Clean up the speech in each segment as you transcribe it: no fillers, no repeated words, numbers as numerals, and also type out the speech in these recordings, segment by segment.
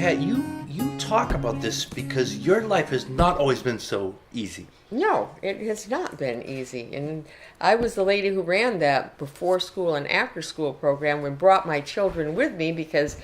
Pat, you talk about this because your life has not always been so easy. No, it has not been easy. And I was the lady who ran that before school and after school program and brought my children with me because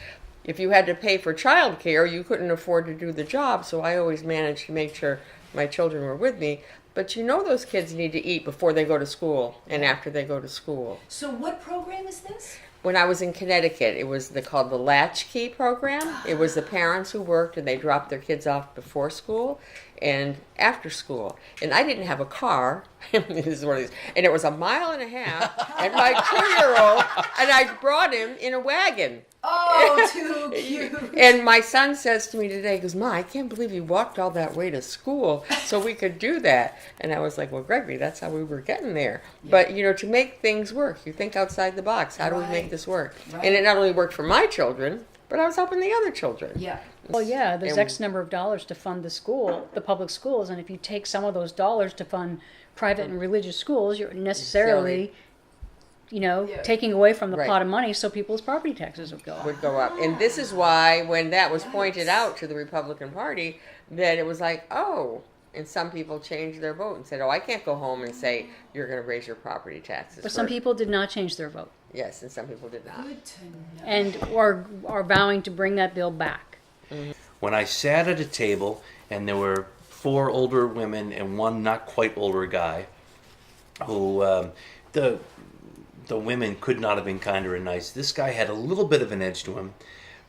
if you had to pay for childcare, you couldn't afford to do the job. So I always managed to make sure my children were with me. But you know those kids need to eat before they go to school and after they go to school. So what program is this? When I was in Connecticut, it was called the Latchkey program. It was the parents who worked and they dropped their kids off before school and after school. And I didn't have a car. This is one of these. And it was 1.5 miles. And my 2-year-old, and I brought him in a wagon. Oh, too cute. And my son says to me today, he goes, Ma, I can't believe you walked all that way to school so we could do that. And I was like, well, Gregory, that's how we were getting there. Yeah. But, you know, to make things work, you think outside the box. How do we make this work? Right. And it not only worked for my children, but I was helping the other children. Yeah. Well, yeah, there's X number of dollars to fund the school, the public schools. And if you take some of those dollars to fund private and religious schools, you're necessarily... taking away from the pot of money, so people's property taxes would go up. And this is why, when that was pointed out to the Republican Party, that it was like, oh, and some people changed their vote and said, oh, I can't go home and say, you're going to raise your property taxes. But some people did not change their vote. Yes, and some people did not. Good to know. And are vowing to bring that bill back. Mm-hmm. When I sat at a table, and there were 4 older women and 1 not quite older guy, who, the women could not have been kinder and nice. This guy had a little bit of an edge to him,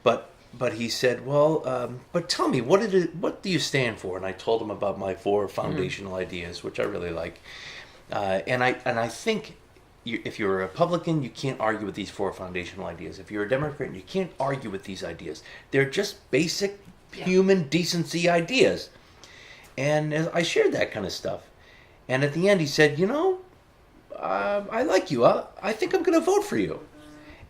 but he said, well, but tell me, what do you stand for? And I told him about my 4 foundational ideas, which I really like. And I think if you're a Republican, you can't argue with these 4 foundational ideas. If you're a Democrat, you can't argue with these ideas. They're just basic human decency ideas. And I shared that kind of stuff. And at the end, he said, I like you. I think I'm going to vote for you.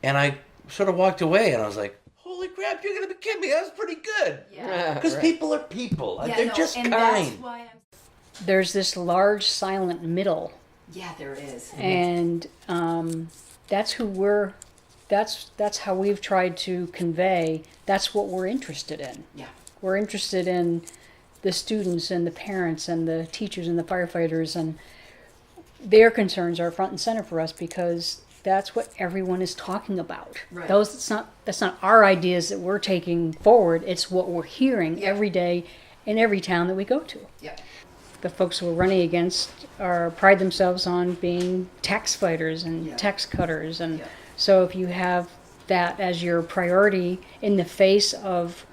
And I sort of walked away, and I was like, holy crap, you're going to be kidding me. That was pretty good. Because people are people. Yeah, they're just kind. That's why there's this large silent middle. Yeah, there is. And that's how we've tried to convey, that's what we're interested in. Yeah. We're interested in the students and the parents and the teachers and the firefighters, and their concerns are front and center for us because that's what everyone is talking about. Right. That's not our ideas that we're taking forward. It's what we're hearing every day in every town that we go to. Yeah. The folks who we're running against pride themselves on being tax fighters and tax cutters, and so if you have that as your priority in the face of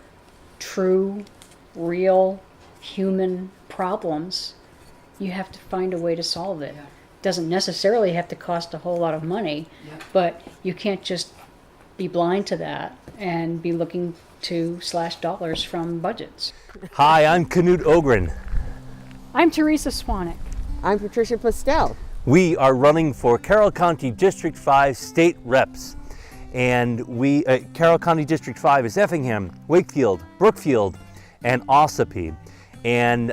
true, real, human problems, you have to find a way to solve it. Yeah. Doesn't necessarily have to cost a whole lot of money, but you can't just be blind to that and be looking to slash dollars from budgets. Hi, I'm Knute Ogren. I'm Theresa Swanick. I'm Patricia Pustell. We are running for Carroll County District 5 state reps. And Carroll County District 5 is Effingham, Wakefield, Brookfield, and Ossipee. And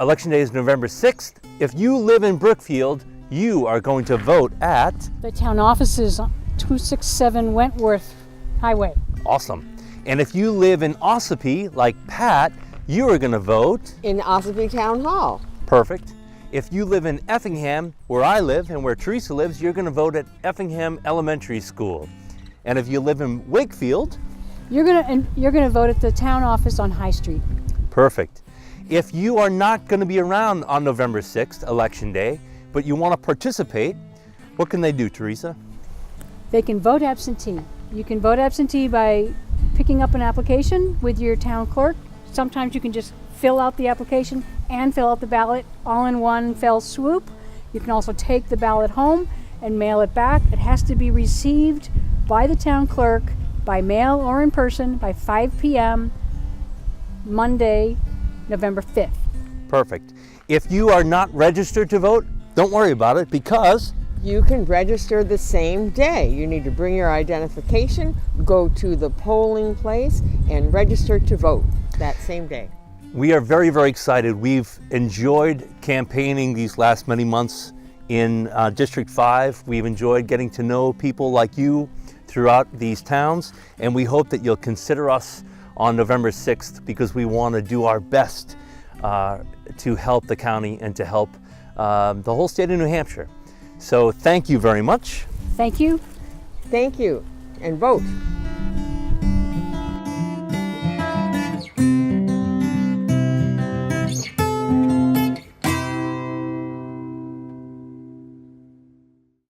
election day is November 6th. If you live in Brookfield, you are going to vote at the town offices on 267 Wentworth Highway. Awesome. And if you live in Ossipee, like Pat, you are going to vote in Ossipee Town Hall. Perfect. If you live in Effingham, where I live and where Theresa lives, you're going to vote at Effingham Elementary School. And if you live in Wakefield, you're going to vote at the town office on High Street. Perfect. If you are not going to be around on November 6th, Election Day, but you want to participate, what can they do, Theresa? They can vote absentee. You can vote absentee by picking up an application with your town clerk. Sometimes you can just fill out the application and fill out the ballot all in one fell swoop. You can also take the ballot home and mail it back. It has to be received by the town clerk by mail or in person by 5 p.m. Monday, November 5th. Perfect. If you are not registered to vote, don't worry about it because you can register the same day. You need to bring your identification, go to the polling place, and register to vote that same day. We are very, very excited. We've enjoyed campaigning these last many months in District 5. We've enjoyed getting to know people like you throughout these towns, and we hope that you'll consider us on November 6th because we want to do our best to help the county and to help the whole state of New Hampshire. So thank you very much. Thank you. Thank you, and vote.